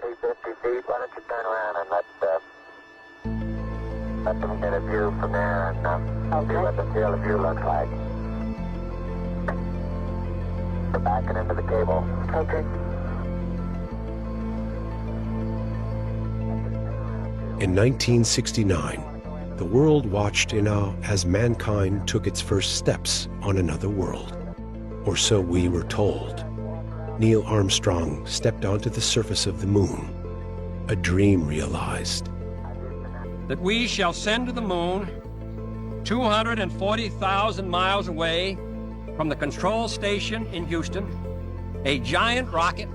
40, 50 feet. Why don't you turn around and let them get a view from there and see what the field of view looks like. We're backing into the cable. Okay. In 1969, the world watched in awe as mankind took its first steps on another world. Or so we were told. Neil Armstrong stepped onto the surface of the moon. A dream realized. That we shall send to the moon 240,000 miles away from the control station in Houston, a giant rocket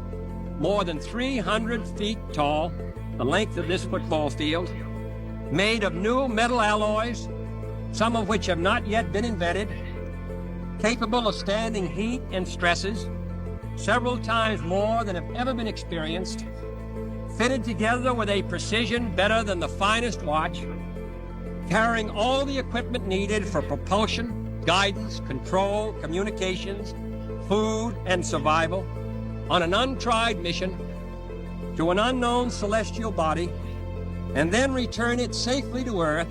more than 300 feet tall, the length of this football field, made of new metal alloys, some of which have not yet been invented, capable of standing heat and stresses, several times more than have ever been experienced, fitted together with a precision better than the finest watch, carrying all the equipment needed for propulsion, guidance, control, communications, food, and survival, on an untried mission to an unknown celestial body, and then return it safely to Earth,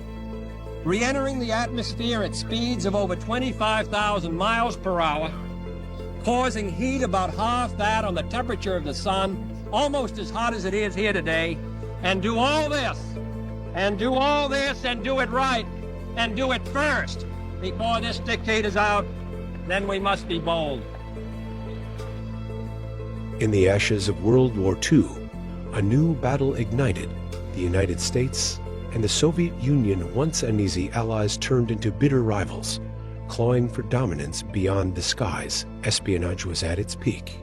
re-entering the atmosphere at speeds of over 25,000 miles per hour, causing heat about half that on the temperature of the sun, almost as hot as it is here today, and do all this, and do all this, and do it right, and do it first, before this decade is out, then we must be bold. In the ashes of World War II, a new battle ignited. The United States and the Soviet Union, once uneasy allies, turned into bitter rivals, clawing for dominance beyond the skies. Espionage was at its peak.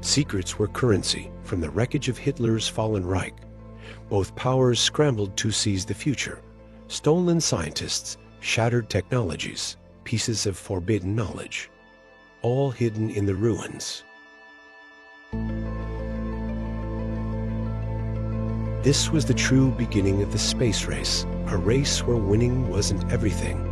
Secrets were currency from the wreckage of Hitler's fallen Reich. Both powers scrambled to seize the future. Stolen scientists, shattered technologies, pieces of forbidden knowledge, all hidden in the ruins. This was the true beginning of the space race, a race where winning wasn't everything.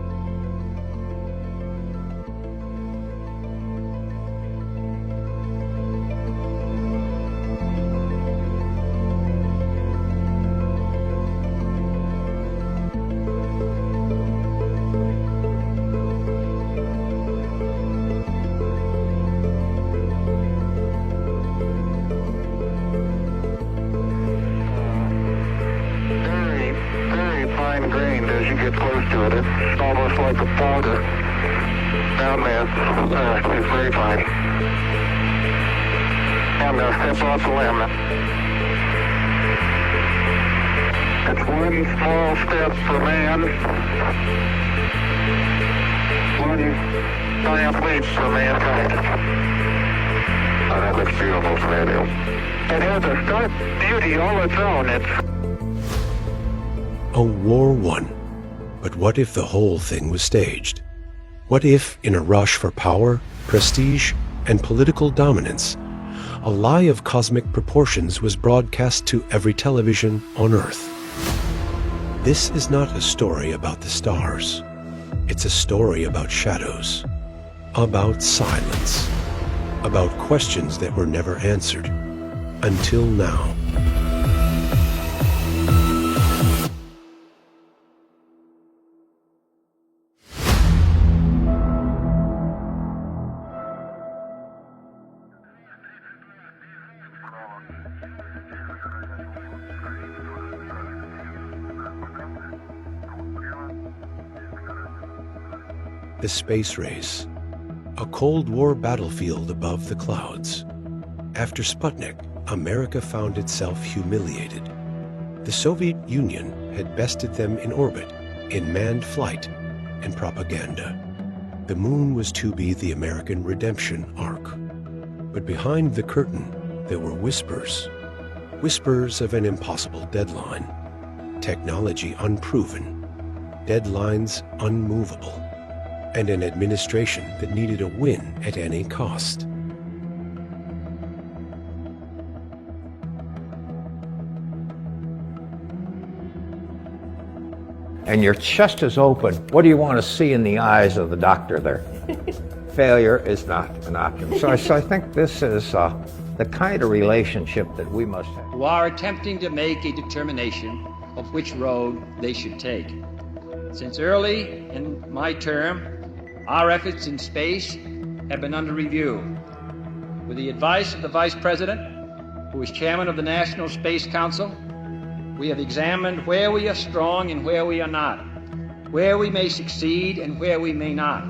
Grained as you get close to it. It's almost like a powder. Down there, it's very fine. I'm going to step off the limb. It's one small step for man, one giant leap for mankind. Oh, that looks beautiful from radio. It has a stark beauty all its own. A war won. But what if the whole thing was staged? What if, in a rush for power, prestige, and political dominance, a lie of cosmic proportions was broadcast to every television on Earth? This is not a story about the stars. It's a story about shadows, about silence, about questions that were never answered, until now. The space race, a Cold War battlefield above the clouds. After Sputnik, America found itself humiliated. The Soviet Union had bested them in orbit, in manned flight, and propaganda. The moon was to be the American redemption arc. But behind the curtain, there were whispers. Whispers of an impossible deadline. Technology unproven. Deadlines unmovable. And an administration that needed a win at any cost. And your chest is open. What do you want to see in the eyes of the doctor there? Failure is not an option. So I think this is the kind of relationship that we must have. who are attempting to make a determination of which road they should take. Since early in my term, our efforts in space have been under review. With the advice of the Vice President, who is Chairman of the National Space Council, we have examined where we are strong and where we are not, where we may succeed and where we may not.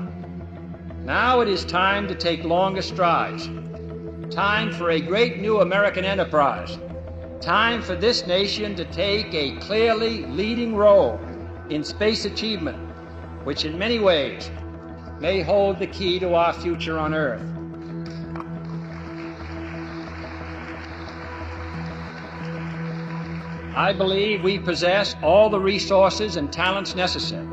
Now it is time to take longer strides, time for a great new American enterprise, time for this nation to take a clearly leading role in space achievement, which in many ways may hold the key to our future on Earth. I believe we possess all the resources and talents necessary,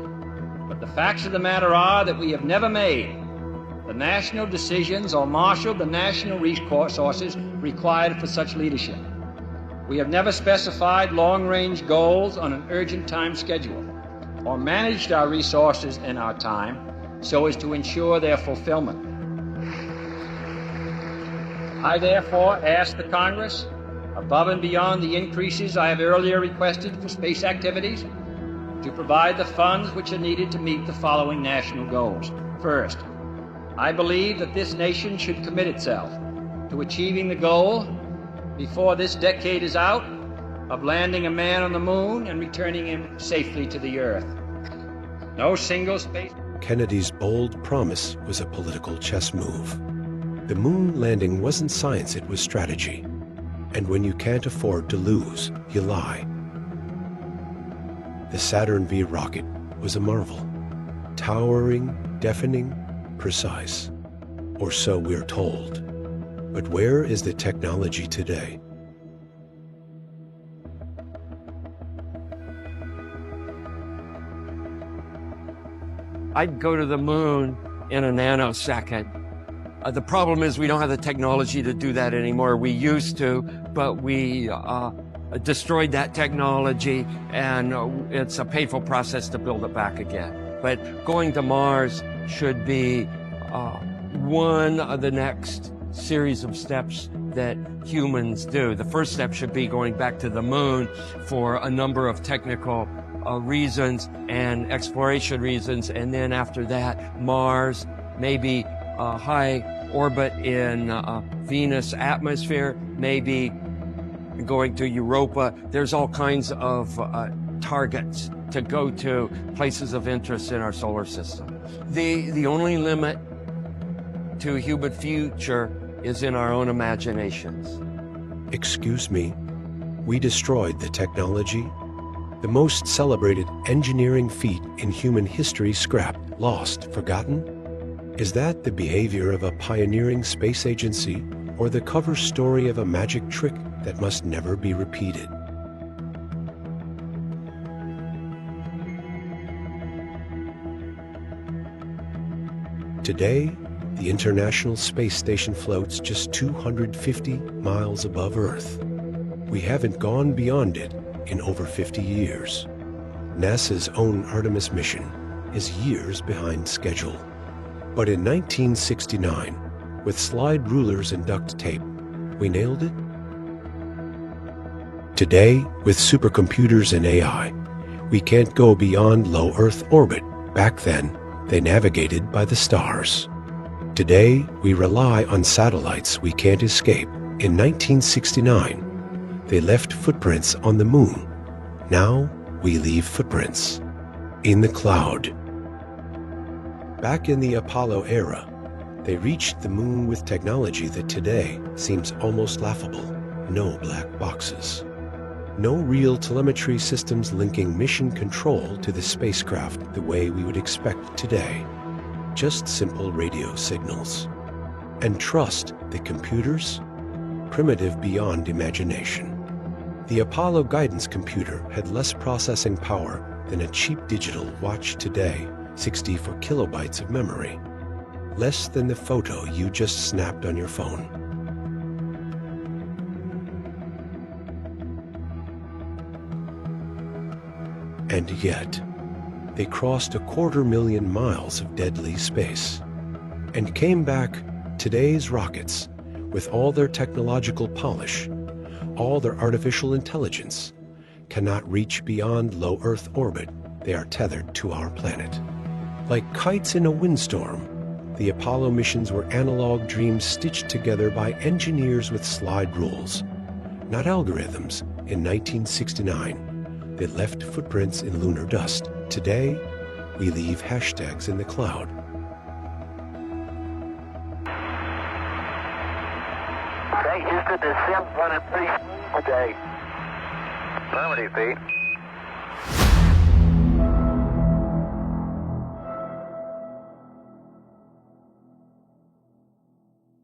but the facts of the matter are that we have never made the national decisions or marshaled the national resources required for such leadership. We have never specified long-range goals on an urgent time schedule or managed our resources and our time so as to ensure their fulfillment. I therefore ask the Congress, above and beyond the increases I have earlier requested for space activities, to provide the funds which are needed to meet the following national goals. First, I believe that this nation should commit itself to achieving the goal, before this decade is out, of landing a man on the moon and returning him safely to the Earth. No single space... Kennedy's bold promise was a political chess move. The moon landing wasn't science, it was strategy. And when you can't afford to lose, you lie. The Saturn V rocket was a marvel. Towering, deafening, precise. Or so we're told. But where is the technology today? I'd go to the moon in a nanosecond. The problem is we don't have the technology to do that anymore. We used to, but we destroyed that technology, and it's a painful process to build it back again. But going to Mars should be one of the next series of steps that humans do. The first step should be going back to the moon for a number of technical reasons and exploration reasons, and then after that, Mars, maybe high orbit in Venus atmosphere, maybe going to Europa. There's all kinds of targets to go to, places of interest in our solar system. The only limit to human future is in our own imaginations. Excuse me, we destroyed the technology? The most celebrated engineering feat in human history scrapped, lost, forgotten? Is that the behavior of a pioneering space agency or the cover story of a magic trick that must never be repeated? Today, the International Space Station floats just 250 miles above Earth. We haven't gone beyond it in over 50 years. NASA's own Artemis mission is years behind schedule. But in 1969, with slide rulers and duct tape, we nailed it. Today, with supercomputers and AI, we can't go beyond low Earth orbit. Back then, they navigated by the stars. Today, we rely on satellites we can't escape. In 1969, they left footprints on the moon. Now, we leave footprints in the cloud. Back in the Apollo era, they reached the moon with technology that today seems almost laughable. No black boxes. No real telemetry systems linking mission control to the spacecraft the way we would expect today. Just simple radio signals. And trust the computers? Primitive beyond imagination. The Apollo guidance computer had less processing power than a cheap digital watch today, 64 kilobytes of memory. Less than the photo you just snapped on your phone. And yet, they crossed 250,000 miles of deadly space and came back today's rockets with all their technological polish, all their artificial intelligence, cannot reach beyond low Earth orbit. They are tethered to our planet. Like kites in a windstorm, the Apollo missions were analog dreams stitched together by engineers with slide rules, not algorithms. In 1969, they left footprints in lunar dust. Today, we leave hashtags in the cloud. Okay, Houston, descend 1 and 3 today. 70 feet.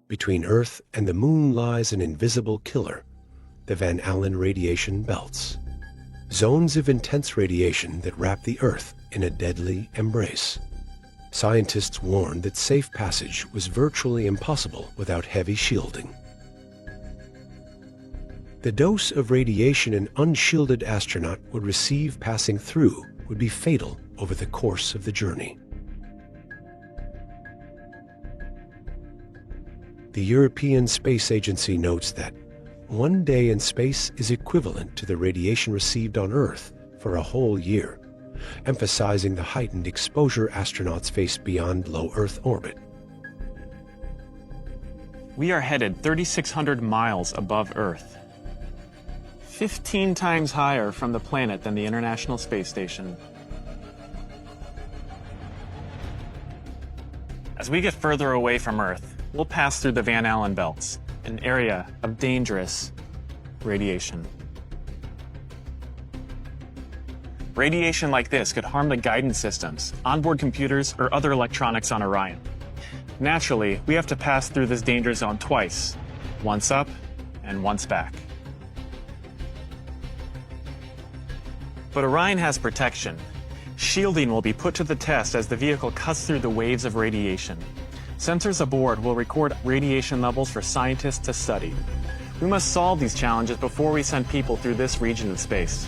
Between Earth and the Moon lies an invisible killer, the Van Allen radiation belts. Zones of intense radiation that wrap the Earth in a deadly embrace. Scientists warned that safe passage was virtually impossible without heavy shielding. The dose of radiation an unshielded astronaut would receive passing through would be fatal over the course of the journey. The European Space Agency notes that 1 day in space is equivalent to the radiation received on Earth for a whole year, emphasizing the heightened exposure astronauts face beyond low Earth orbit. We are headed 3,600 miles above Earth, 15 times higher from the planet than the International Space Station. As we get further away from Earth, we'll pass through the Van Allen belts, an area of dangerous radiation. Radiation like this could harm the guidance systems, onboard computers, or other electronics on Orion. Naturally, we have to pass through this danger zone twice, once up and once back. But Orion has protection. Shielding will be put to the test as the vehicle cuts through the waves of radiation. Sensors aboard will record radiation levels for scientists to study. We must solve these challenges before we send people through this region of space.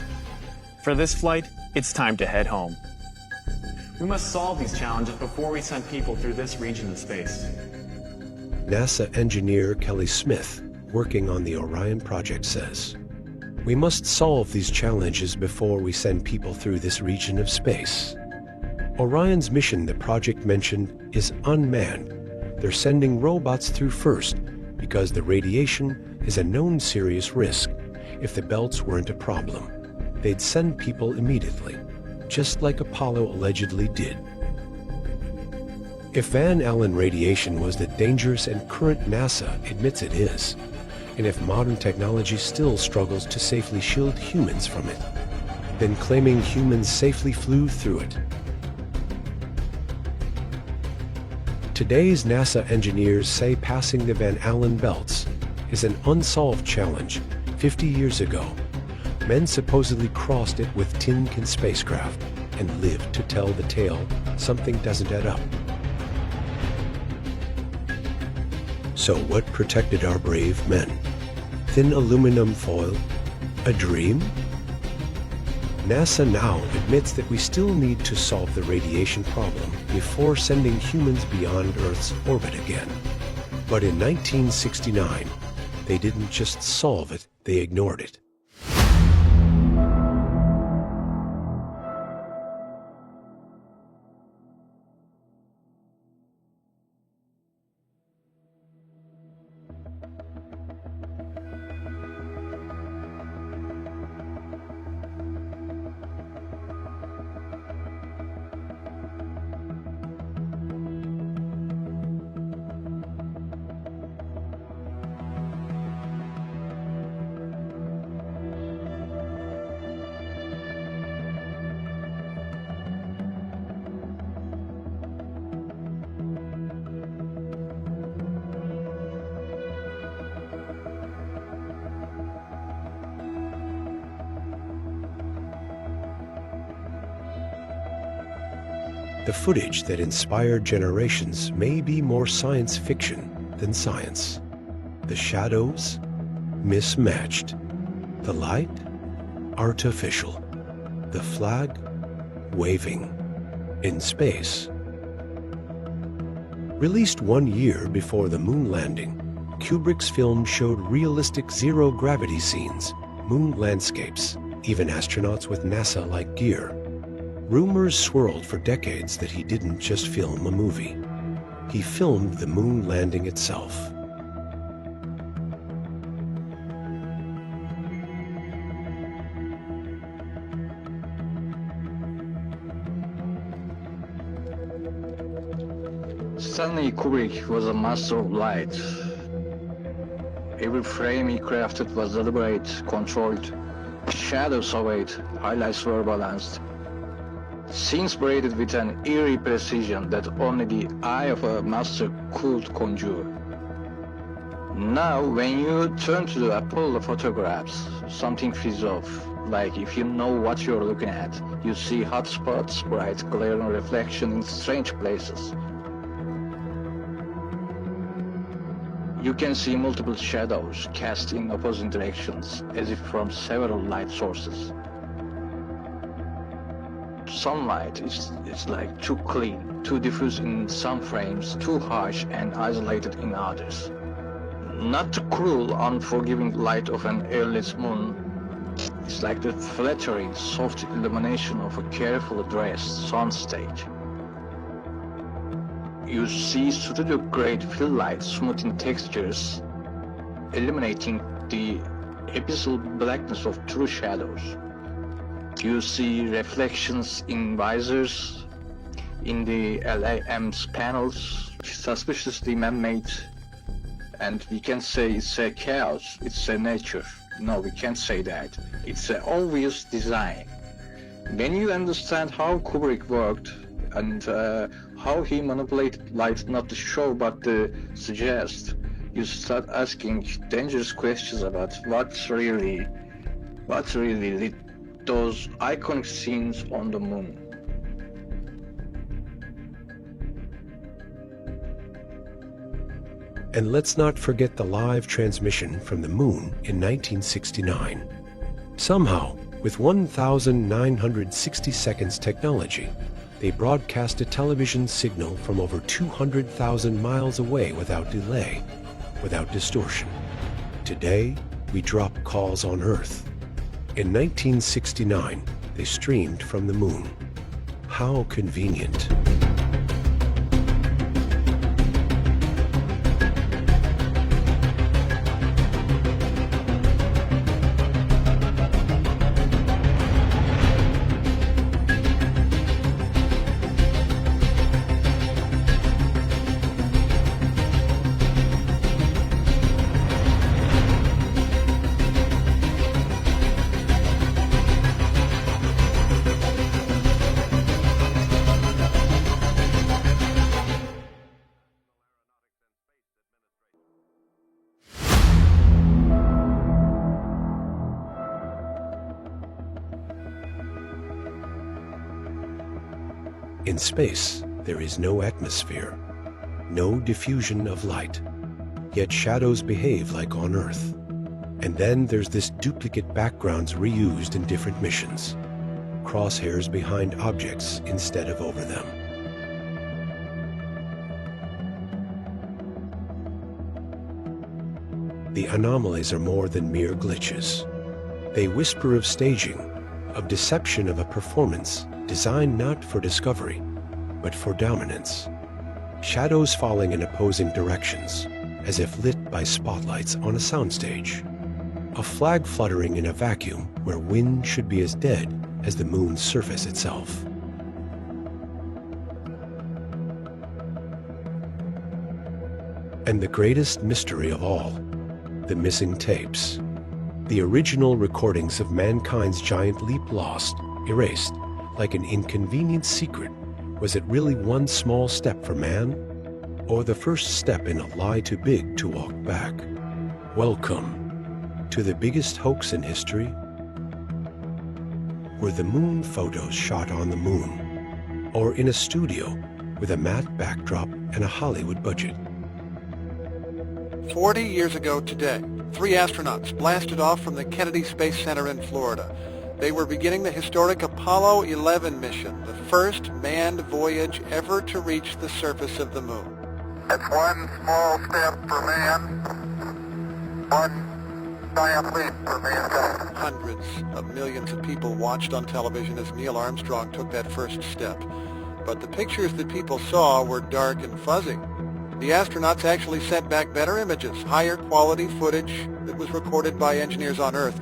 For this flight, it's time to head home. We must solve these challenges before we send people through this region of space. NASA engineer Kelly Smith, working on the Orion project, says, "We must solve these challenges before we send people through this region of space." Orion's mission, the project mentioned, is unmanned. They're sending robots through first because the radiation is a known serious risk. If the belts weren't a problem, they'd send people immediately, just like Apollo allegedly did. If Van Allen radiation was the dangerous and current NASA admits it is, and if modern technology still struggles to safely shield humans from it, then claiming humans safely flew through it. Today's NASA engineers say passing the Van Allen belts is an unsolved challenge. 50 years ago, men supposedly crossed it with tin can spacecraft and lived to tell the tale. Something doesn't add up. So what protected our brave men? Thin aluminum foil? A dream? NASA now admits that we still need to solve the radiation problem before sending humans beyond Earth's orbit again. But in 1969, they didn't just solve it, they ignored it. The footage that inspired generations may be more science fiction than science. The shadows, mismatched. The light, artificial. The flag, waving. In space. Released 1 year before the moon landing, Kubrick's film showed realistic zero-gravity scenes, moon landscapes, even astronauts with NASA-like gear. Rumors swirled for decades that he didn't just film a movie. He filmed the moon landing itself. Stanley Kubrick was a master of light. Every frame he crafted was deliberate, controlled. Shadows surveyed, highlights were balanced. Scenes braided with an eerie precision that only the eye of a master could conjure. Now, when you turn to the Apollo photographs, something feels off. Like if you know what you're looking at, you see hot spots, bright glaring reflection in strange places. You can see multiple shadows cast in opposing directions, as if from several light sources. Sunlight is like too clean, too diffuse in some frames, too harsh and isolated in others. Not the cruel, unforgiving light of an airless moon. It's like the flattering, soft illumination of a carefully dressed soundstage. You see studio-grade fill light smoothing textures, eliminating the abyssal blackness of true shadows. You see reflections in visors, in the LAM's panels, suspiciously man-made, and we can say it's a chaos, it's a nature. No, we can't say that. It's an obvious design. When you understand how Kubrick worked, and how he manipulated light not to show but to suggest, you start asking dangerous questions about what really lit those iconic scenes on the moon. And let's not forget the live transmission from the moon in 1969. Somehow, with 1,960 seconds technology, they broadcast a television signal from over 200,000 miles away without delay, without distortion. Today, we drop calls on Earth. In 1969, they streamed from the moon. How convenient. In space, there is no atmosphere, no diffusion of light, yet shadows behave like on Earth. And then there's this duplicate backgrounds reused in different missions, crosshairs behind objects instead of over them. The anomalies are more than mere glitches. They whisper of staging, of deception of a performance designed not for discovery, but for dominance. Shadows falling in opposing directions, as if lit by spotlights on a soundstage. A flag fluttering in a vacuum where wind should be as dead as the moon's surface itself. And the greatest mystery of all, the missing tapes. The original recordings of mankind's giant leap lost, erased, like an inconvenient secret. Was it really one small step for man, or the first step in a lie too big to walk back? Welcome to the biggest hoax in history. Were the moon photos shot on the moon, or in a studio with a matte backdrop and a Hollywood budget? 40 years ago today, 3 astronauts blasted off from the Kennedy Space Center in Florida. They were beginning the historic Apollo 11 mission, the first manned voyage ever to reach the surface of the moon. It's one small step for man, One giant leap for mankind. Hundreds of millions of people watched on television as Neil Armstrong took that first step. But the pictures that people saw were dark and fuzzy. The astronauts actually sent back better images, higher quality footage that was recorded by engineers on Earth.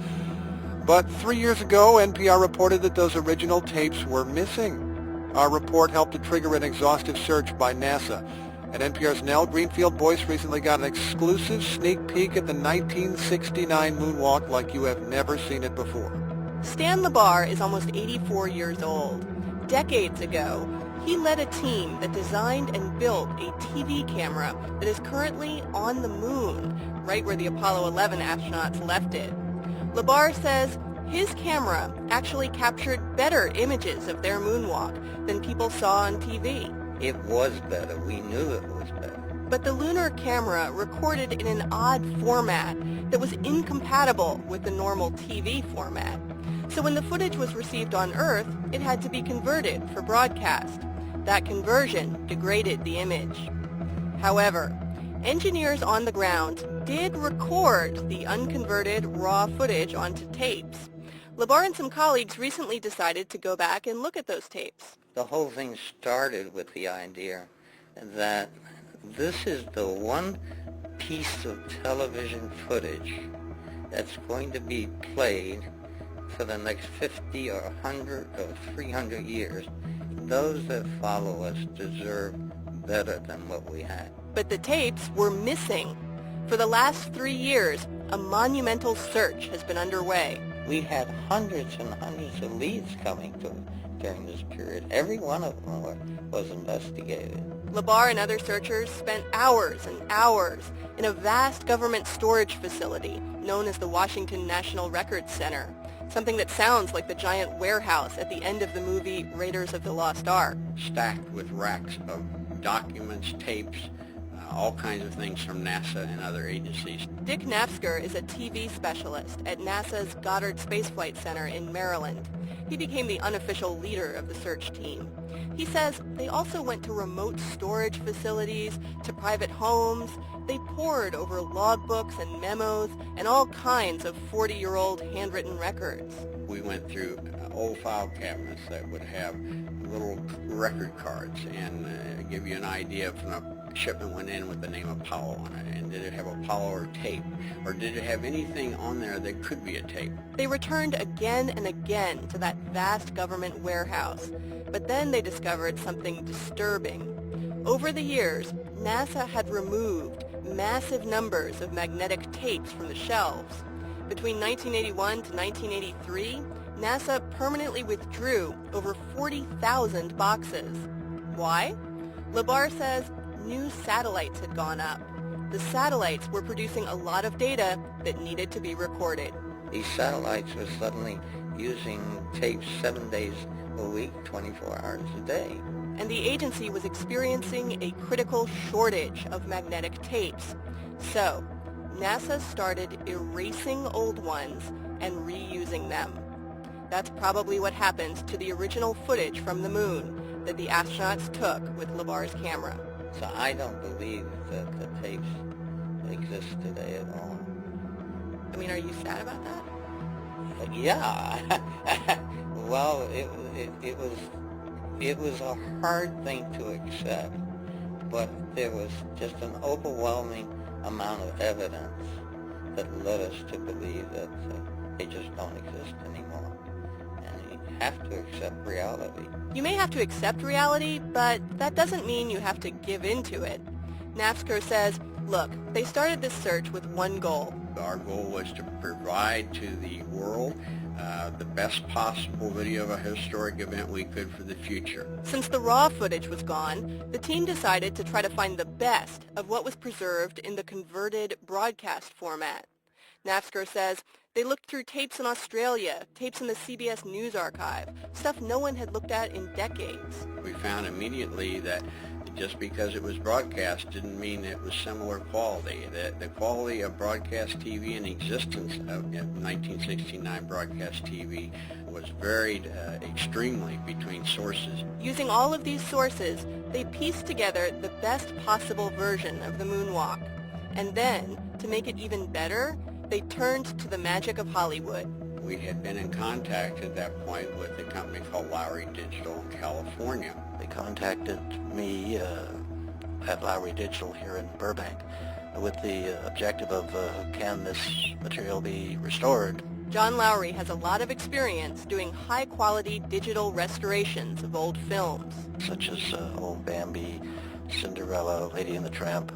But 3 years ago, NPR reported that those original tapes were missing. Our report helped to trigger an exhaustive search by NASA. And NPR's Nell Greenfield-Boyce recently got an exclusive sneak peek at the 1969 moonwalk like you have never seen it before. Stan LeBar is almost 84 years old. Decades ago, he led a team that designed and built a TV camera that is currently on the moon, right where the Apollo 11 astronauts left it. LeBar says his camera actually captured better images of their moonwalk than people saw on TV. It was better. We knew it was better. But the lunar camera recorded in an odd format that was incompatible with the normal TV format. So when the footage was received on Earth, it had to be converted for broadcast. That conversion degraded the image. However, engineers on the ground did record the unconverted raw footage onto tapes. LeBar and some colleagues recently decided to go back and look at those tapes. The whole thing started with the idea that this is the one piece of television footage that's going to be played for the next 50 or 100 or 300 years. Those that follow us deserve better than what we had. But the tapes were missing. For the last 3 years, a monumental search has been underway. We had hundreds and hundreds of leads coming to us during this period. Every one of them was investigated. LeBar and other searchers spent hours and hours in a vast government storage facility known as the Washington National Records Center, something that sounds like the giant warehouse at the end of the movie Raiders of the Lost Ark. Stacked with racks of documents, tapes, all kinds of things from NASA and other agencies. Dick Knapsker is a TV specialist at NASA's Goddard Space Flight Center in Maryland. He became the unofficial leader of the search team. He says they also went to remote storage facilities, to private homes. They pored over logbooks and memos and all kinds of 40-year-old handwritten records. We went through old file cabinets that would have little record cards and give you an idea if a shipment went in with the name Apollo on it, and did it have Apollo or tape, or did it have anything on there that could be a tape. They returned again and again to that vast government warehouse, but then they discovered something disturbing. Over the years, NASA had removed massive numbers of magnetic tapes from the shelves. Between 1981 to 1983, NASA permanently withdrew over 40,000 boxes. Why? LeBar says new satellites had gone up. The satellites were producing a lot of data that needed to be recorded. These satellites were suddenly using tapes 7 days a week, 24 hours a day. And the agency was experiencing a critical shortage of magnetic tapes. So, NASA started erasing old ones and reusing them. That's probably what happened to the original footage from the moon that the astronauts took with LeBar's camera. So I don't believe that the tapes exist today at all. I mean, are you sad about that? Yeah. Well, it was a hard thing to accept, but there was just an overwhelming amount of evidence that led us to believe that they just don't exist anymore. And you have to accept reality. You may have to accept reality, but that doesn't mean you have to give in to it. Knapsker says, look, they started this search with one goal. Our goal was to provide to the world the best possible video of a historic event we could for the future. Since the raw footage was gone, the team decided to try to find the best of what was preserved in the converted broadcast format. Knapsker says they looked through tapes in Australia, tapes in the CBS News archive, stuff no one had looked at in decades. We found immediately that just because it was broadcast didn't mean it was similar quality. The quality of broadcast TV in existence of 1969 broadcast TV was varied extremely between sources. Using all of these sources, they pieced together the best possible version of the moonwalk. And then, To make it even better, they turned to the magic of Hollywood. We had been in contact at that point with a company called Lowry Digital in California. They contacted me at Lowry Digital here in Burbank with the objective of can this material be restored? John Lowry has a lot of experience doing high-quality digital restorations of old films. Such as Old Bambi, Cinderella, Lady and the Tramp,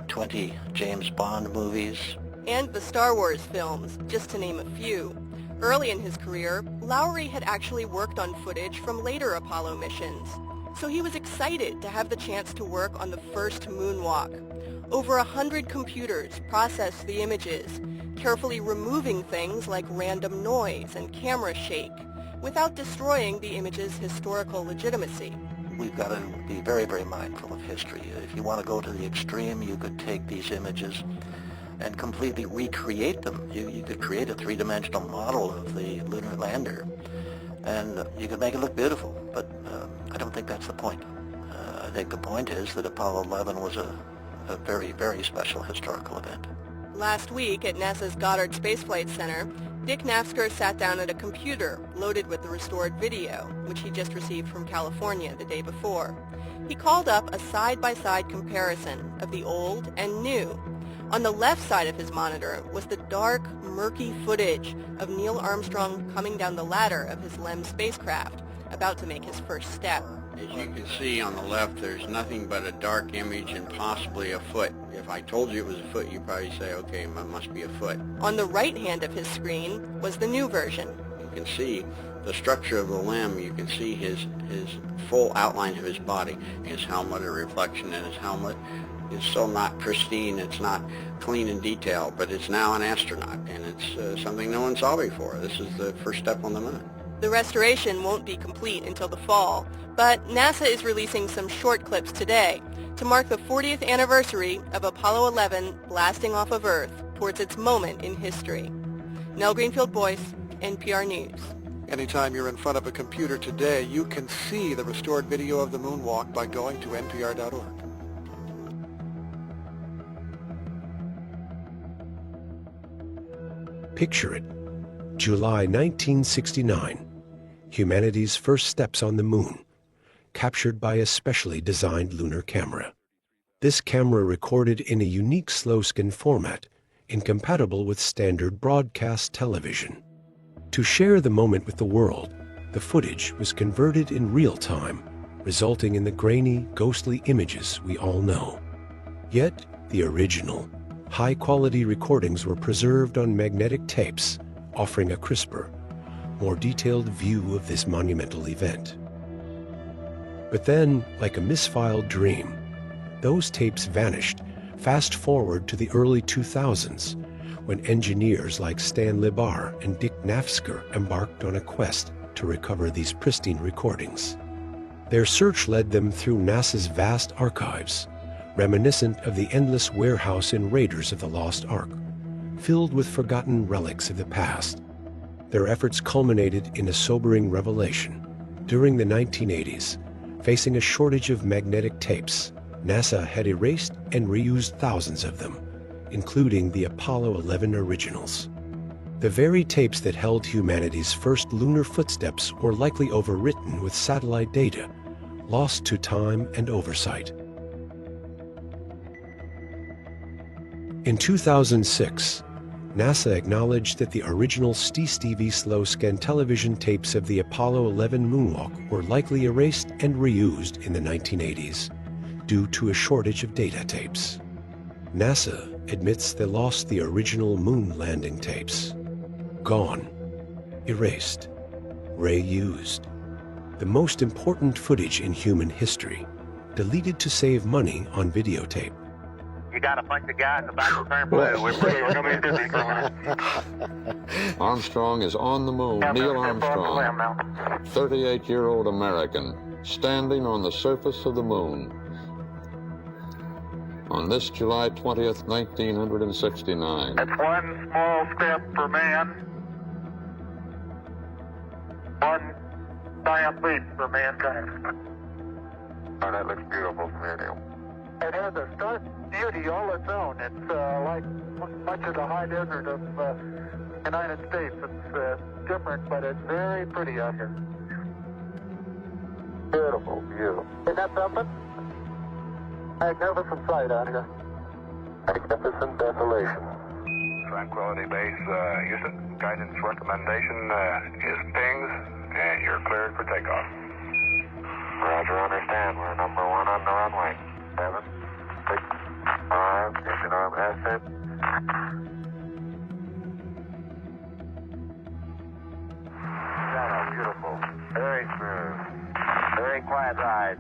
20 James Bond movies. And the Star Wars films, just to name a few. Early in his career, Lowry had actually worked on footage from later Apollo missions. So he was excited to have the chance to work on the first moonwalk. Over 100 computers processed the images, carefully removing things like random noise and camera shake, without destroying the image's historical legitimacy. We've got to be very, very mindful of history. If you want to go to the extreme, you could take these images and completely recreate them. You could create a three-dimensional model of the lunar lander, and you could make it look beautiful, but I don't think that's the point. I think the point is that Apollo 11 was a very, very special historical event. Last week at NASA's Goddard Space Flight Center, Dick Nafzger sat down at a computer loaded with the restored video, which he just received from California the day before. He called up a side-by-side comparison of the old and new. On the left side of his monitor was the dark, murky footage of Neil Armstrong coming down the ladder of his LEM spacecraft, about to make his first step. As you can see on the left, there's nothing but a dark image and possibly a foot. If I told you it was a foot, you'd probably say, okay, it must be a foot. On the right hand of his screen was the new version. You can see the structure of the limb. You can see his full outline of his body. His helmet, a reflection in his helmet, is so not pristine, it's not clean in detail, but it's now an astronaut, and it's something no one saw before. This is the first step on the moon. The restoration won't be complete until the fall, but NASA is releasing some short clips today to mark the 40th anniversary of Apollo 11 blasting off of Earth towards its moment in history. Nell Greenfield-Boyce, NPR News. Anytime you're in front of a computer today, you can see the restored video of the moonwalk by going to npr.org. Picture it. July 1969. Humanity's first steps on the moon, captured by a specially designed lunar camera. This camera recorded in a unique slow-scan format, incompatible with standard broadcast television. To share the moment with the world, the footage was converted in real time, resulting in the grainy, ghostly images we all know. Yet, the original, high-quality recordings were preserved on magnetic tapes, offering a crisper, more detailed view of this monumental event. But then, like a misfiled dream, those tapes vanished. Fast forward to the early 2000s, when engineers like Stan Libar and Dick Nafzger embarked on a quest to recover these pristine recordings. Their search led them through NASA's vast archives, reminiscent of the endless warehouse in Raiders of the Lost Ark, filled with forgotten relics of the past. Their efforts culminated in a sobering revelation. During the 1980s, facing a shortage of magnetic tapes, NASA had erased and reused thousands of them, including the Apollo 11 originals. The very tapes that held humanity's first lunar footsteps were likely overwritten with satellite data, lost to time and oversight. In 2006, NASA acknowledged that the original Stevie slow-scan television tapes of the Apollo 11 moonwalk were likely erased and reused in the 1980s due to a shortage of data tapes. NASA admits they lost the original moon landing tapes. Gone, erased, reused. The most important footage in human history, deleted to save money on videotape. You got a bunch of guys about to turn blue. We're coming to the Armstrong is on the moon. Neil Armstrong, 38-year-old American, standing on the surface of the moon. On this July 20th, 1969. That's one small step for man, one giant leap for mankind. Oh, that looks beautiful from here, Neil. It has a start. beauty all its own. It's like much of the high desert of United States. It's different, but it's very pretty out here. Beautiful view. Isn't that something? Magnificent sight out here. Magnificent desolation. Tranquility Base, Houston, guidance recommendation is pings, and you're cleared for takeoff. Roger, understand. We're number 1 on the runway. 7, 6, 5, engine arm ascent. Beautiful. Very smooth. Very quiet ride.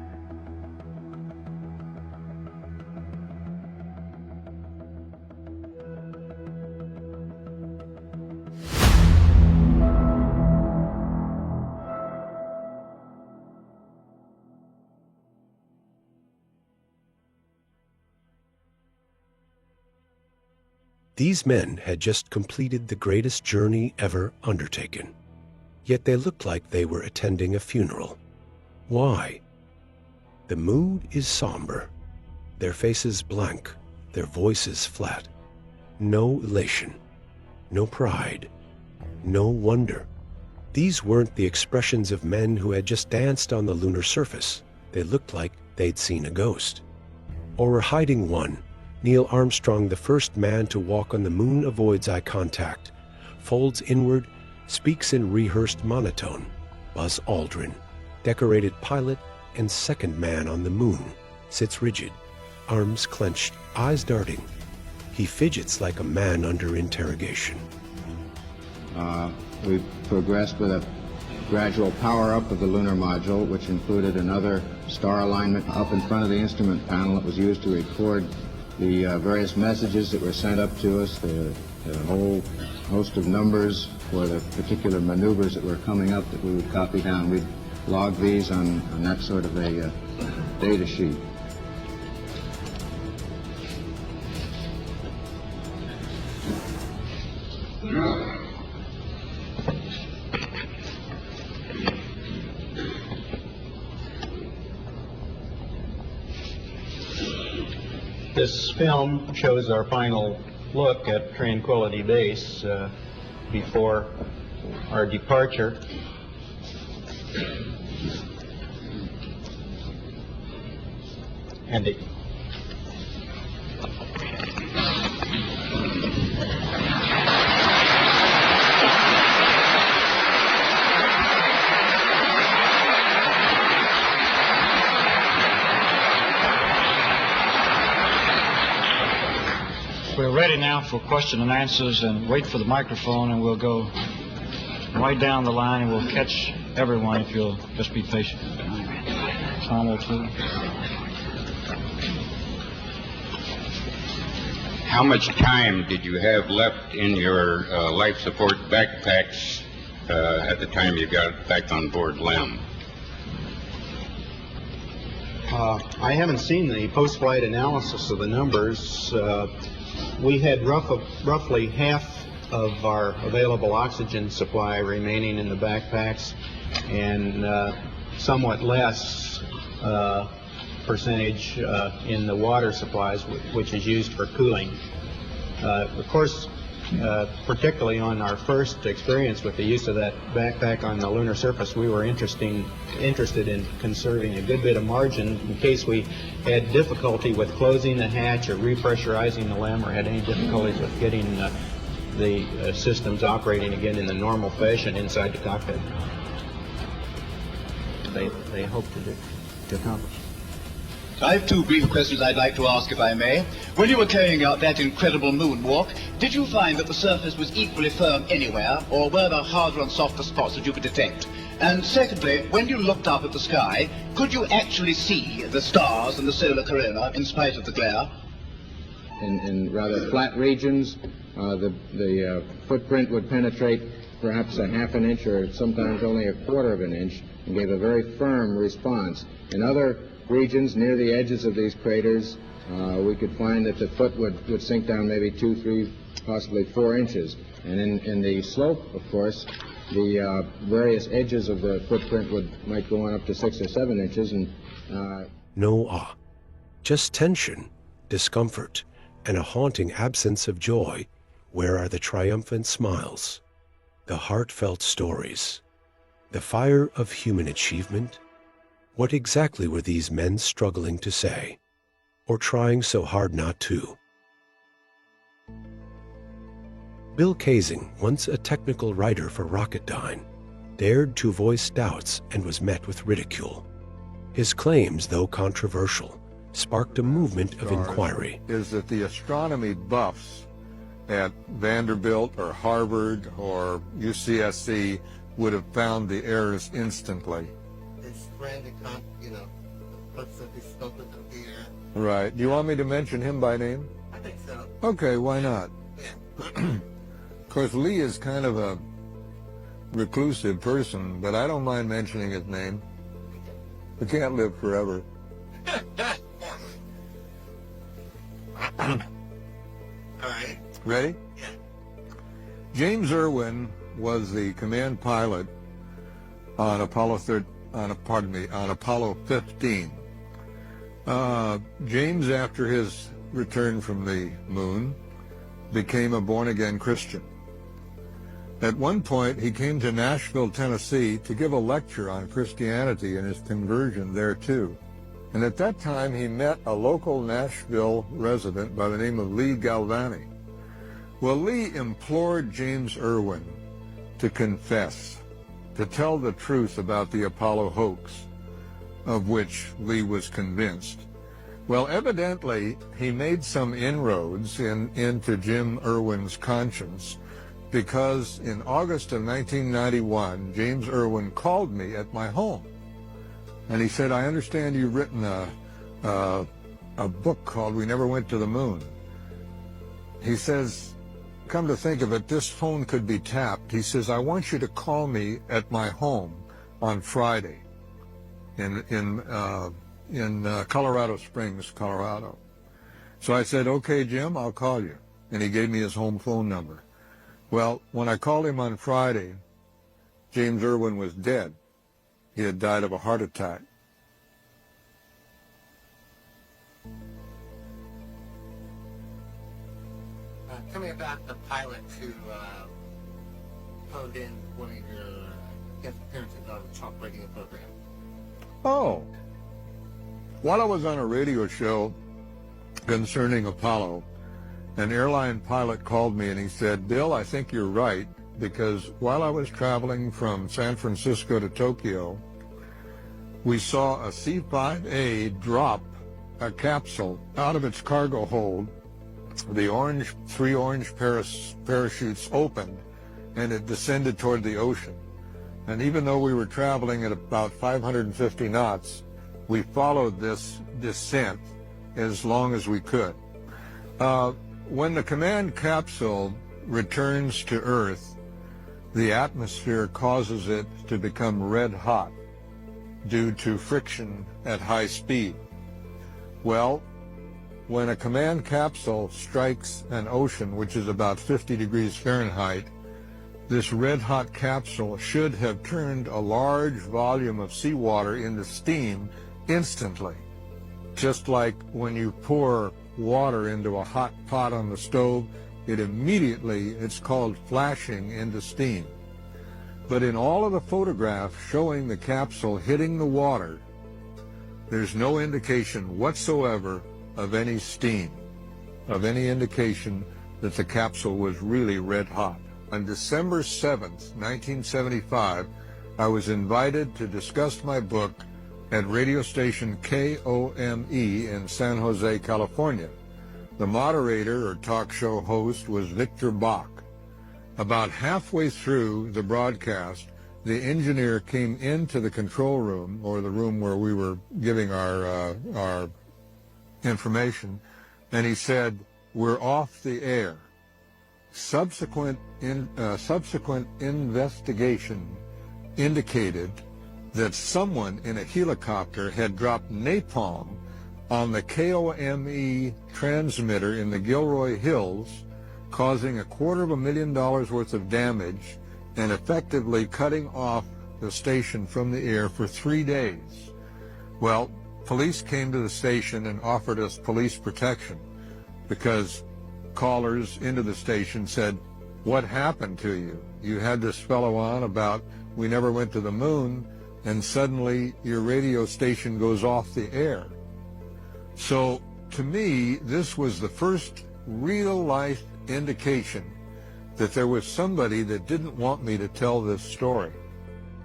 These men had just completed the greatest journey ever undertaken, yet they looked like they were attending a funeral. Why? The mood is somber, their faces blank, their voices flat. No elation, no pride, no wonder. These weren't the expressions of men who had just danced on the lunar surface. They looked like they'd seen a ghost. Or were hiding one. Neil Armstrong, the first man to walk on the moon, avoids eye contact, folds inward, speaks in rehearsed monotone. Buzz Aldrin, decorated pilot and second man on the moon, sits rigid, arms clenched, eyes darting. He fidgets like a man under interrogation. We progressed with a gradual power-up of the lunar module, which included another star alignment up in front of the instrument panel that was used to record the various messages that were sent up to us, the whole host of numbers for the particular maneuvers that were coming up that we would copy down. We'd log these on that sort of a data sheet. This film shows our final look at Tranquility Base before our departure. And we're ready now for question and answers, and wait for the microphone, and we'll go right down the line, and we'll catch everyone if you'll just be patient. Tom will too. How much time did you have left in your life support backpacks at the time you got back on board LEM? I haven't seen the post-flight analysis of the numbers. We had roughly half of our available oxygen supply remaining in the backpacks, and somewhat less percentage in the water supplies, which is used for cooling. Of course, particularly on our first experience with the use of that backpack on the lunar surface, we were interested in conserving a good bit of margin in case we had difficulty with closing the hatch or repressurizing the LEM, or had any difficulties with getting the systems operating again in the normal fashion inside the cockpit. They hope to accomplish. I have two brief questions I'd like to ask, if I may. When you were carrying out that incredible moonwalk, did you find that the surface was equally firm anywhere, or were there harder and softer spots that you could detect? And secondly, when you looked up at the sky, could you actually see the stars and the solar corona in spite of the glare? In rather flat regions, the footprint would penetrate perhaps a half an inch or sometimes only a quarter of an inch, and gave a very firm response. In other regions near the edges of these craters, we could find that the foot would sink down maybe 2, 3, possibly 4 inches. And in the slope, of course, the various edges of the footprint might go on up to 6 or 7 inches. And no awe, just tension, discomfort, and a haunting absence of joy, where are the triumphant smiles, the heartfelt stories, the fire of human achievement? What exactly were these men struggling to say, or trying so hard not to? Bill Kaysing, once a technical writer for Rocketdyne, dared to voice doubts and was met with ridicule. His claims, though controversial, sparked a movement of inquiry. Is that the astronomy buffs at Vanderbilt or Harvard or UCSC would have found the errors instantly. His friend, the person who spoke with him here. Right. Do you want me to mention him by name? I think so. Okay, why not? Of course, Lee is kind of a reclusive person, but I don't mind mentioning his name. We can't live forever. All right. Ready? Yeah. James Irwin was the command pilot on Apollo 15. James, after his return from the moon, became a born-again Christian. At one point, he came to Nashville, Tennessee, to give a lecture on Christianity and his conversion there, too. And at that time, he met a local Nashville resident by the name of Lee Galvani. Well, Lee implored James Irwin to confess, to tell the truth about the Apollo hoax, of which Lee was convinced. Well, evidently, he made some inroads into Jim Irwin's conscience, because in August of 1991, James Irwin called me at my home. And he said, I understand you've written a book called We Never Went to the Moon. He says, come to think of it, this phone could be tapped. He says, I want you to call me at my home on Friday in Colorado Springs, Colorado. So I said, okay, Jim, I'll call you. And he gave me his home phone number. Well, when I called him on Friday, James Irwin was dead. He had died of a heart attack. Tell me about the pilot who phoned in one of your guest appearances on the talk radio program. Oh. While I was on a radio show concerning Apollo, an airline pilot called me and he said, Bill, I think you're right, because while I was traveling from San Francisco to Tokyo, we saw a C-5A drop a capsule out of its cargo hold. The three orange parachutes opened, and it descended toward the ocean. And even though we were traveling at about 550 knots, we followed this descent as long as we could. When the command capsule returns to Earth, the atmosphere causes it to become red hot due to friction at high speed. Well, when a command capsule strikes an ocean, which is about 50 degrees Fahrenheit, this red-hot capsule should have turned a large volume of seawater into steam instantly. Just like when you pour water into a hot pot on the stove, it's called flashing into steam. But in all of the photographs showing the capsule hitting the water, there's no indication whatsoever of any steam, of any indication that the capsule was really red hot. On December 7th, 1975, I was invited to discuss my book at radio station KOME in San Jose, California. The moderator or talk show host was Victor Bach. About halfway through the broadcast, the engineer came into the control room, or the room where we were giving our information, and he said, "We're off the air." Subsequent investigation indicated that someone in a helicopter had dropped napalm on the KOME transmitter in the Gilroy Hills, causing $250,000 worth of damage and effectively cutting off the station from the air for 3 days. Well, police came to the station and offered us police protection because callers into the station said, "What happened to you? You had this fellow on about we never went to the moon, and suddenly your radio station goes off the air." So to me, this was the first real-life indication that there was somebody that didn't want me to tell this story.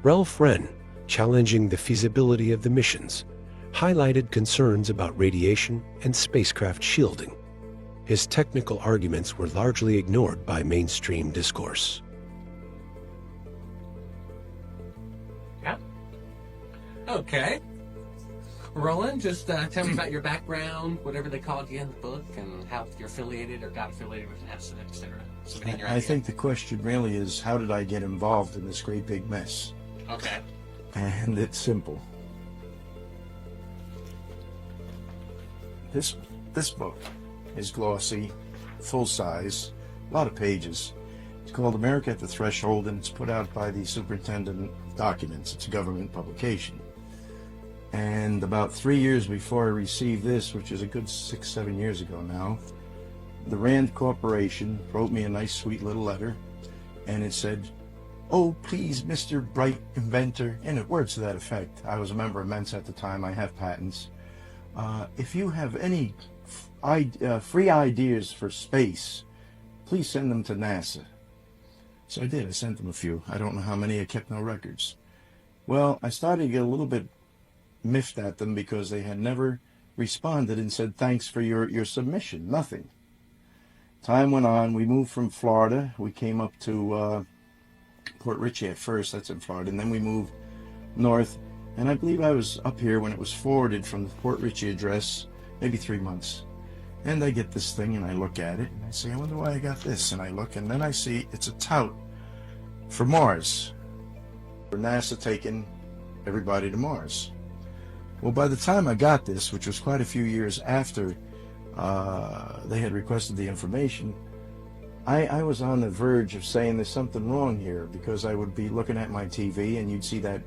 Ralph Wren, challenging the feasibility of the missions, highlighted concerns about radiation and spacecraft shielding. His technical arguments were largely ignored by mainstream discourse. Yeah. Okay. Roland, just tell me about your background, whatever they called you in the book, and how you're affiliated or got affiliated with NASA, etc. I think the question really is, how did I get involved in this great big mess? Okay. And it's simple. This book is glossy, full size, a lot of pages. It's called America at the Threshold, and it's put out by the Superintendent of Documents. It's a government publication. And about 3 years before I received this, which is a good 6-7 years ago now, the Rand Corporation wrote me a nice sweet little letter, and it said, "Oh, please, Mr. Bright Inventor," and words to that effect. I was a member of Mensa at the time. I have patents. If you have any free ideas for space, please send them to NASA. So I did. I sent them a few. I don't know how many. I kept no records. Well, I started to get a little bit miffed at them because they had never responded and said, "Thanks for your submission." Nothing. Time went on. We moved from Florida. We came up to Port Richey at first. That's in Florida. And then we moved north. And I believe I was up here when it was forwarded from the Port Richey address, maybe 3 months. And I get this thing and I look at it and I say, "I wonder why I got this." And I look and then I see it's a tout for Mars. For NASA taking everybody to Mars. Well, by the time I got this, which was quite a few years after they had requested the information, I was on the verge of saying there's something wrong here, because I would be looking at my TV and you'd see that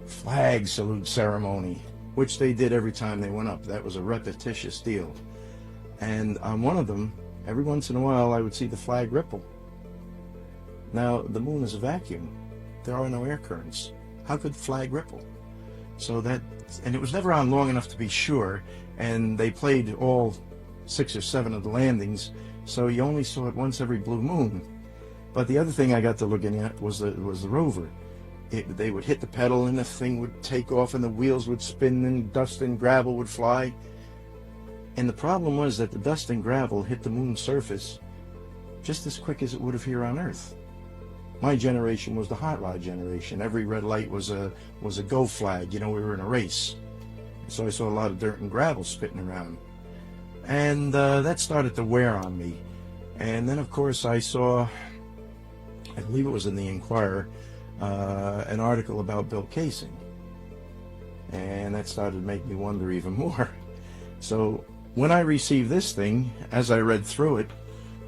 flag salute ceremony, which they did every time they went up. That was a repetitious deal. And on one of them, every once in a while, I would see the flag ripple. Now, the moon is a vacuum. There are no air currents. How could the flag ripple? So that, and it was never on long enough to be sure, and they played all 6 or 7 of the landings, so you only saw it once every blue moon. But the other thing I got to looking at was the rover. They would hit the pedal and the thing would take off and the wheels would spin and dust and gravel would fly. And the problem was that the dust and gravel hit the moon's surface just as quick as it would have here on Earth. My generation was the hot rod generation. Every red light was a go flag. You know, we were in a race. So I saw a lot of dirt and gravel spitting around. And that started to wear on me. And then, of course, I saw, I believe it was in the Inquirer, an article about Bill Casing. And that started to make me wonder even more. So when I received this thing, as I read through it,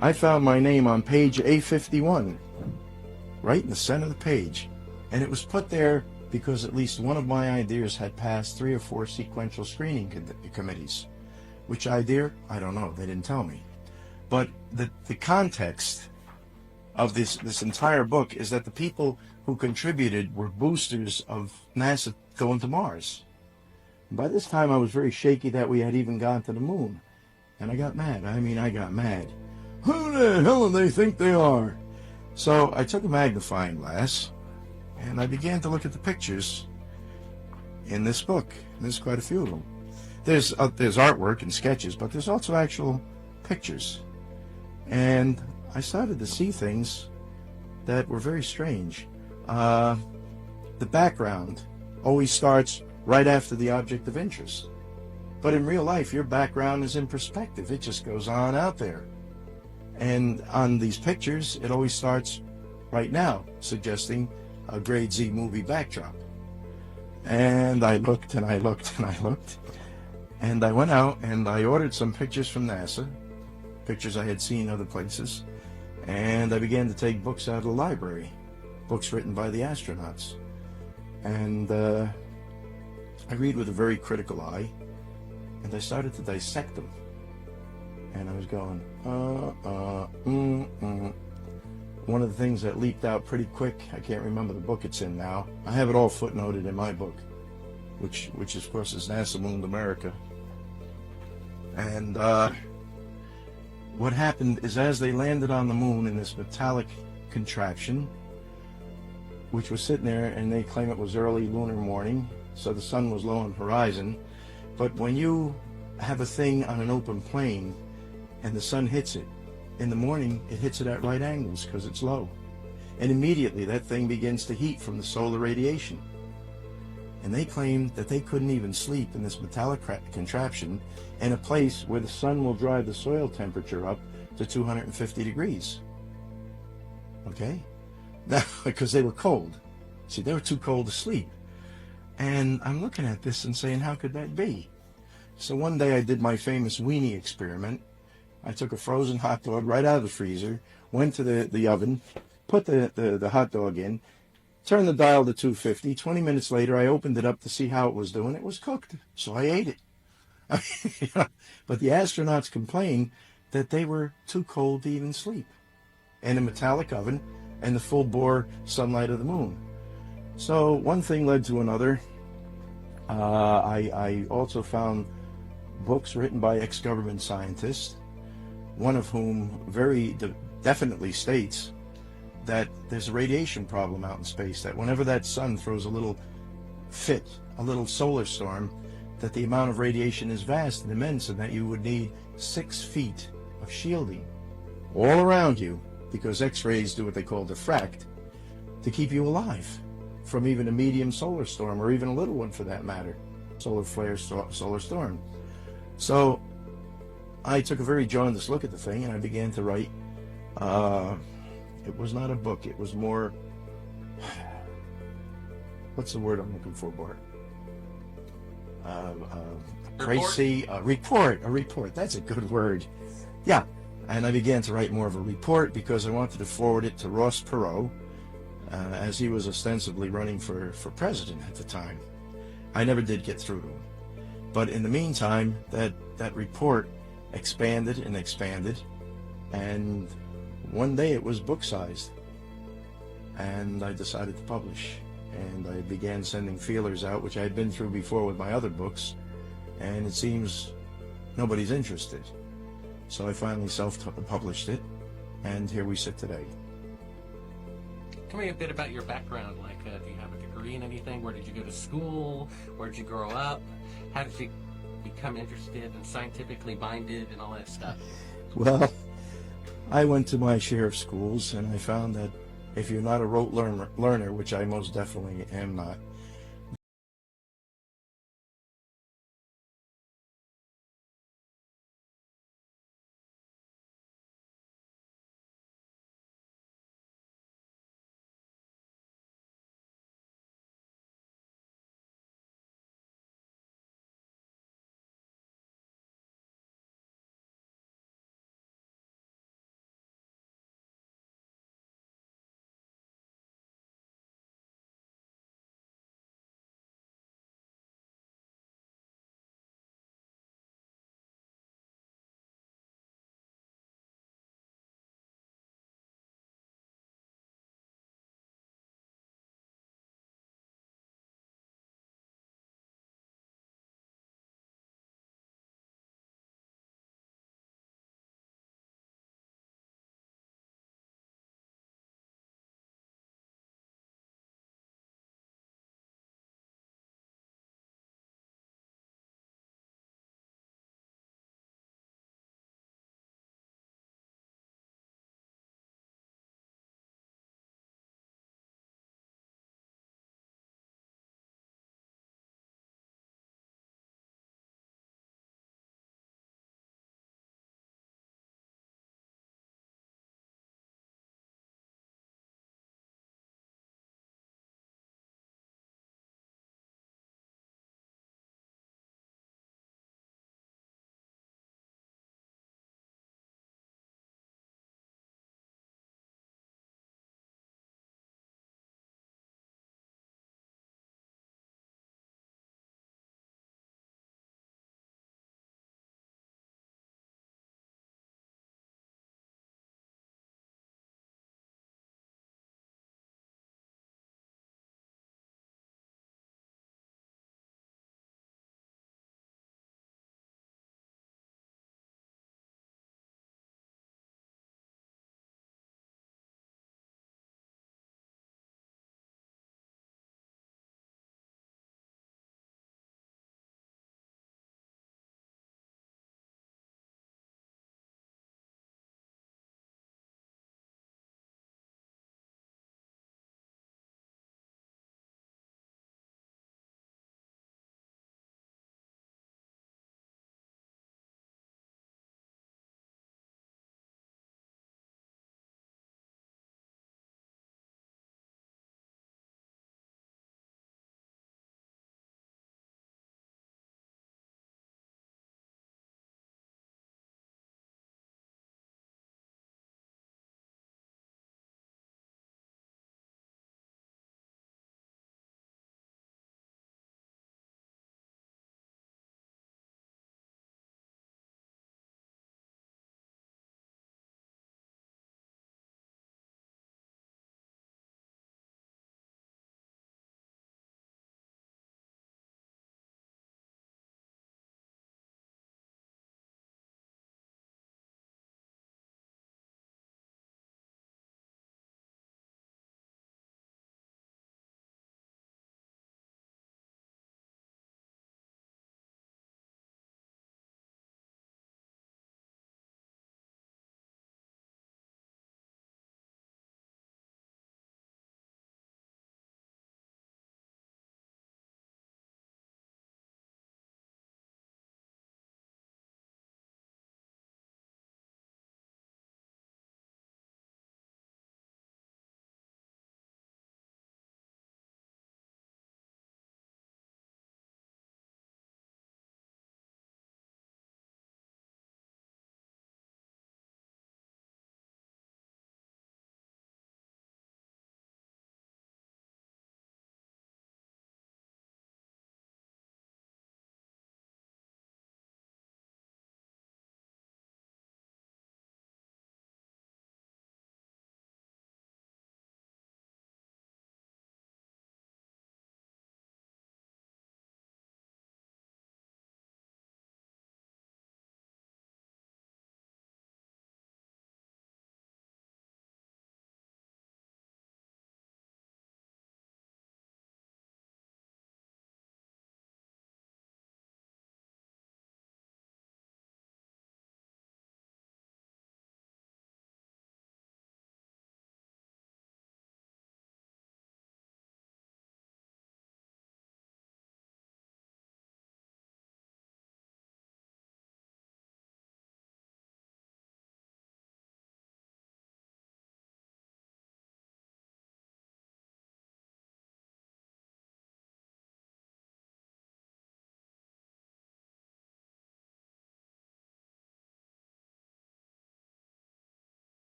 I found my name on page A51, right in the center of the page. And it was put there because at least one of my ideas had passed 3 or 4 sequential screening committees. Which idea? I don't know. They didn't tell me. But the context of this entire book is that the people who contributed were boosters of NASA going to Mars. And by this time I was very shaky that we had even gone to the moon. And I got mad. I mean, I got mad. Who the hell do they think they are? So I took a magnifying glass and I began to look at the pictures in this book. There's quite a few of them. There's artwork and sketches, but there's also actual pictures. And I started to see things that were very strange. The background always starts right after the object of interest. But in real life, your background is in perspective. It just goes on out there. And on these pictures, it always starts right now, suggesting a grade Z movie backdrop. And I looked and I looked and I looked. And I went out and I ordered some pictures from NASA, pictures I had seen other places, and I began to take books out of the library, books written by the astronauts. And I read with a very critical eye, and I started to dissect them. And I was going, One of the things that leaped out pretty quick, I can't remember the book it's in now. I have it all footnoted in my book, which of course is NASA Mooned America. And what happened is, as they landed on the moon in this metallic contraption, which was sitting there, and they claim it was early lunar morning, so the sun was low on the horizon. But when you have a thing on an open plane and the sun hits it, in the morning it hits it at right angles because it's low. And immediately that thing begins to heat from the solar radiation. And they claimed that they couldn't even sleep in this metallic contraption in a place where the sun will drive the soil temperature up to 250 degrees. Okay? Now, because they were cold. See, they were too cold to sleep. And I'm looking at this and saying, how could that be? So one day I did my famous weenie experiment. I took a frozen hot dog right out of the freezer, went to the oven, put the hot dog in, turned the dial to 250. 20 minutes later, I opened it up to see how it was doing. It was cooked, so I ate it. But the astronauts complained that they were too cold to even sleep in a metallic oven and the full bore sunlight of the moon. So one thing led to another. I also found books written by ex-government scientists, one of whom very definitely states that there's a radiation problem out in space, that whenever that sun throws a little fit, a little solar storm, that the amount of radiation is vast and immense, and that you would need 6 feet of shielding all around you, because X-rays do what they call diffract, to keep you alive from even a medium solar storm, or even a little one for that matter, solar flare, solar storm. So I took a very jaundiced look at the thing, and I began to write. It was not a book, it was more, what's the word I'm looking for, Bart? A report, that's a good word. Yeah, and I began to write more of a report because I wanted to forward it to Ross Perot, as he was ostensibly running for president at the time. I never did get through to him. But in the meantime, that report expanded and expanded, and one day it was book-sized, and I decided to publish. And I began sending feelers out, which I had been through before with my other books, and it seems nobody's interested. So I finally self-published it, and here we sit today. Tell me a bit about your background. Like, do you have a degree in anything? Where did you go to school? Where did you grow up? How did you become interested and scientifically minded and all that stuff? Well, I went to my share of schools, and I found that if you're not a rote learner, which I most definitely am not,